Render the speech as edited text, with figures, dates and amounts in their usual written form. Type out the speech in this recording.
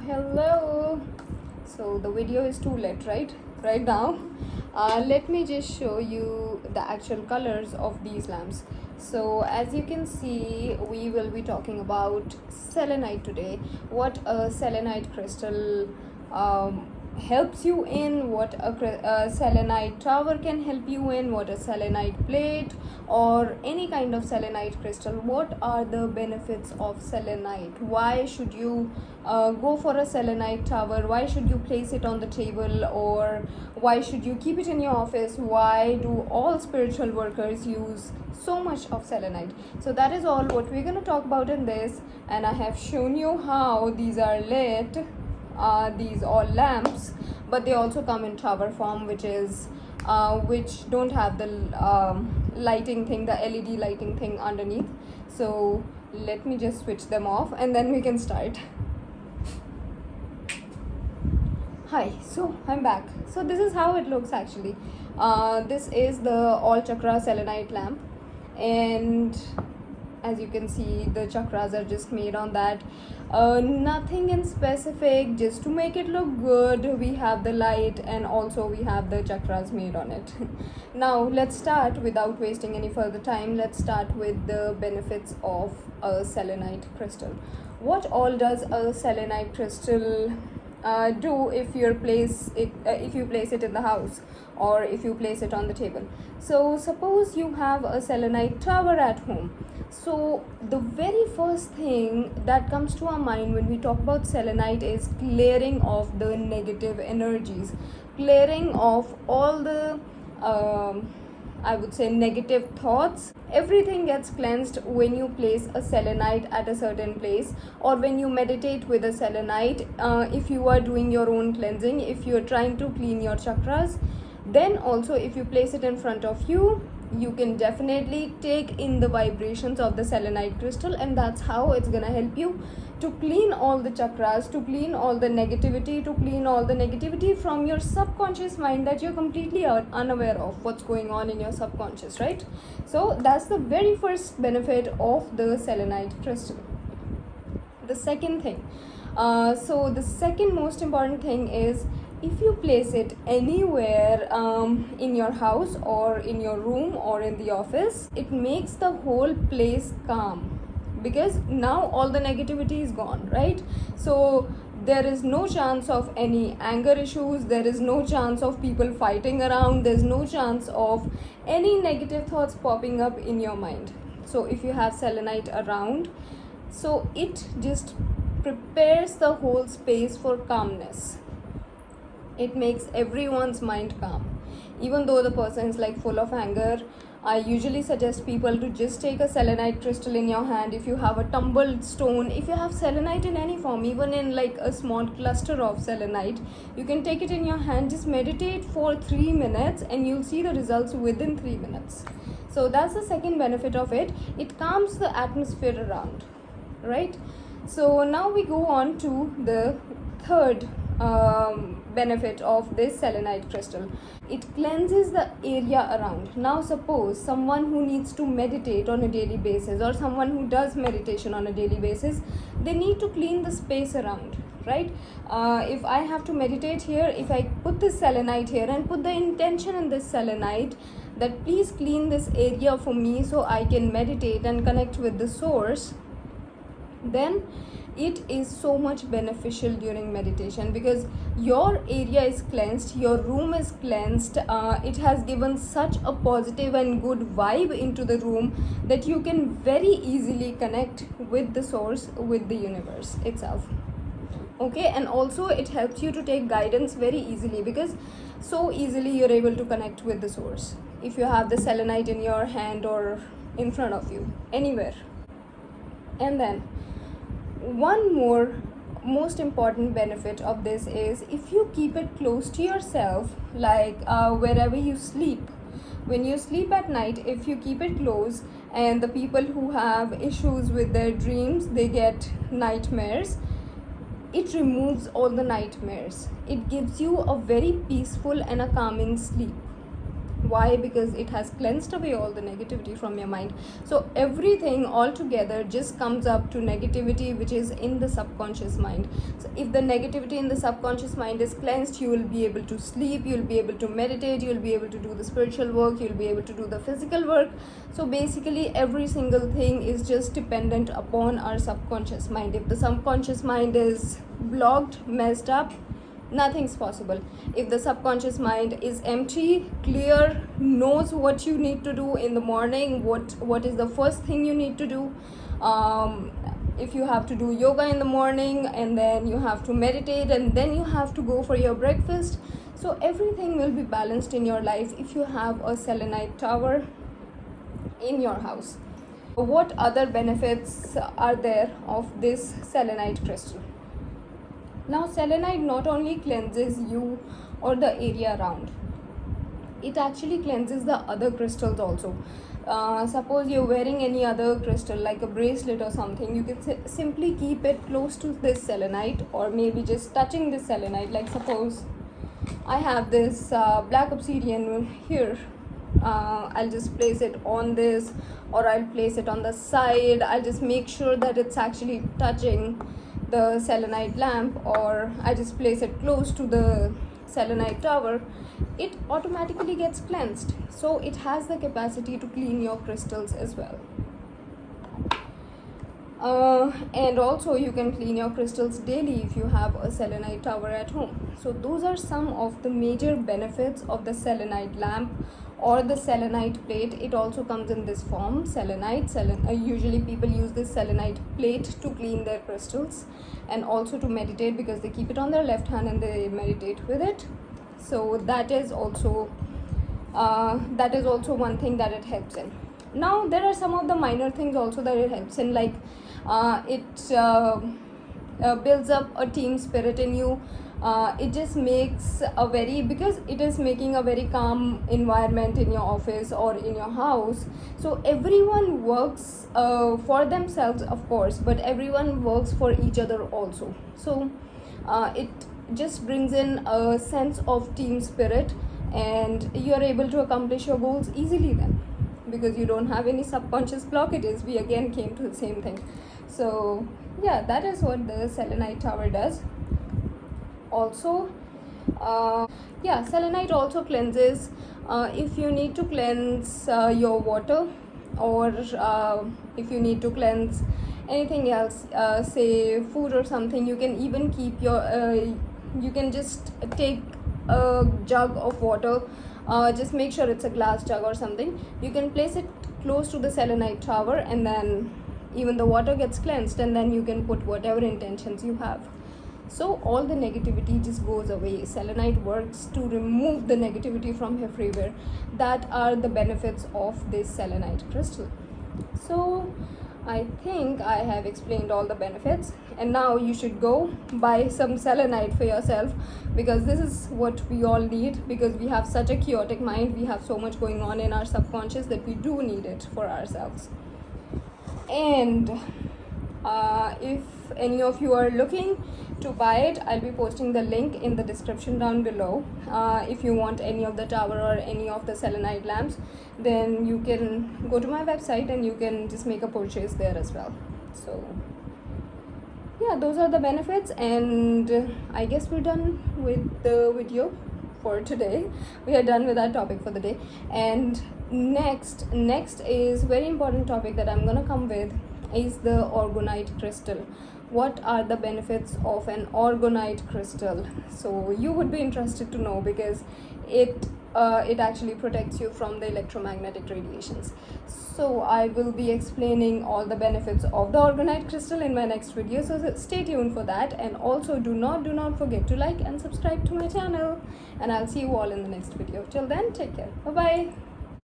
Hello. So the video is too late, right now. Let me just show you the actual colors of these lamps. So as you can see, we will be talking about selenite today. What a selenite crystal helps you in, what a selenite tower can help you in, what a selenite plate or any kind of selenite crystal, what are the benefits of selenite, why should you go for a selenite tower, why should you place it on the table, or why should you keep it in your office, why do all spiritual workers use so much of selenite. So that is all what we're going to talk about in this, and I have shown you how these are lit. These all lamps, but they also come in tower form, which don't have the lighting thing, the LED lighting thing underneath. So let me just switch them off and then we can start. Hi, so I'm back. So this is how it looks actually. This is the all chakra selenite lamp, and as you can see, the chakras are just made on that. Nothing in specific, just to make it look good. We have the light and also we have the chakras made on it. Now let's start without wasting any further time. Let's start with the benefits of a selenite crystal. What all does a selenite crystal do if you place it in the house or if you place it on the table? So suppose you have a selenite tower at home. So the very first thing that comes to our mind when we talk about selenite is clearing of the negative energies, clearing of all the I would say negative thoughts. Everything gets cleansed when you place a selenite at a certain place, or when you meditate with a selenite. If you are doing your own cleansing, if you are trying to clean your chakras, then also if you place it in front of you, you can definitely take in the vibrations of the selenite crystal, and that's how it's gonna help you to clean all the chakras, to clean all the negativity, from your subconscious mind that you're completely unaware of what's going on in your subconscious, right? So that's the very first benefit of the selenite crystal. The second thing, the second most important thing is, if you place it anywhere in your house or in your room or in the office, it makes the whole place calm, because now all the negativity is gone, right? So there is no chance of any anger issues, there is no chance of people fighting around, there's no chance of any negative thoughts popping up in your mind. So if you have selenite around, so it just prepares the whole space for calmness. It makes everyone's mind calm. Even though the person is like full of anger, I usually suggest people to just take a selenite crystal in your hand. If you have a tumbled stone, if you have selenite in any form, even in like a small cluster of selenite, you can take it in your hand, just meditate for 3 minutes and you'll see the results within 3 minutes. So that's the second benefit of it. It calms the atmosphere around, right? So now we go on to the third benefit of this selenite crystal. It cleanses the area around. Now suppose someone who needs to meditate on a daily basis, or someone who does meditation on a daily basis, they need to clean the space around, right? If I have to meditate here, if I put this selenite here and put the intention in this selenite that please clean this area for me so I can meditate and connect with the source, then it is so much beneficial during meditation, because your area is cleansed, your room is cleansed. It has given such a positive and good vibe into the room that you can very easily connect with the source, with the universe itself. Okay, and also it helps you to take guidance very easily, because so easily you're able to connect with the source if you have the selenite in your hand or in front of you, anywhere. And then one more most important benefit of this is, if you keep it close to yourself, like wherever you sleep, when you sleep at night, if you keep it close, and the people who have issues with their dreams, they get nightmares, it removes all the nightmares. It gives you a very peaceful and a calming sleep. Why? Because it has cleansed away all the negativity from your mind. So everything all together just comes up to negativity which is in the subconscious mind. So if the negativity in the subconscious mind is cleansed, you will be able to sleep, you'll be able to meditate, you'll be able to do the spiritual work, you'll be able to do the physical work. So basically every single thing is just dependent upon our subconscious mind. If the subconscious mind is blocked, messed up, nothing's possible. If the subconscious mind is empty, clear, knows what you need to do in the morning, what is the first thing you need to do, if you have to do yoga in the morning, and then you have to meditate, and then you have to go for your breakfast. So everything will be balanced in your life if you have a selenite tower in your house. What other benefits are there of this selenite crystal? Now, selenite not only cleanses you or the area around, it actually cleanses the other crystals also. Suppose you're wearing any other crystal like a bracelet or something, you can simply keep it close to this selenite, or maybe just touching this selenite. Like suppose I have this black obsidian here. I'll just place it on this, or I'll place it on the side. I'll just make sure that it's actually touching the selenite lamp, or I just place it close to the selenite tower. It automatically gets cleansed. So it has the capacity to clean your crystals as well. And also you can clean your crystals daily if you have a selenite tower at home. So those are some of the major benefits of the selenite lamp or the selenite plate. It also comes in this form, selenite. Usually people use this selenite plate to clean their crystals and also to meditate, because they keep it on their left hand and they meditate with it. So that is also one thing that it helps in. Now there are some of the minor things also that it helps in, like it builds up a team spirit in you. It just makes because it is making a very calm environment in your office or in your house. So everyone works for themselves, of course, but everyone works for each other also. So it just brings in a sense of team spirit, and you are able to accomplish your goals easily then, because you don't have any subconscious blockages. We again came to the same thing. So yeah, that is what the selenite tower does. Also selenite also cleanses. If you need to cleanse your water, or if you need to cleanse anything else, say food or something, you can even keep your you can just take a jug of water, just make sure it's a glass jug or something. You can place it close to the selenite tower, and then even the water gets cleansed, and then you can put whatever intentions you have. So all the negativity just goes away. Selenite works to remove the negativity from everywhere. That are the benefits of this selenite crystal. So I think I have explained all the benefits, and now you should go buy some selenite for yourself, because this is what we all need, because we have such a chaotic mind. We have so much going on in our subconscious that we do need it for ourselves. And if any of you are looking to buy it, I'll be posting the link in the description down below. If you want any of the tower or any of the selenite lamps, then you can go to my website and you can just make a purchase there as well. So yeah, those are the benefits, and I guess we're done with the video for today. We are done with our topic for the day. And next is very important topic that I'm gonna come with is the orgonite crystal. What are the benefits of an orgonite crystal? So you would be interested to know, because it actually protects you from the electromagnetic radiations. So I will be explaining all the benefits of the orgonite crystal in my next video, so stay tuned for that. And also do not forget to like and subscribe to my channel, and I'll see you all in the next video. Till then, take care. Bye bye.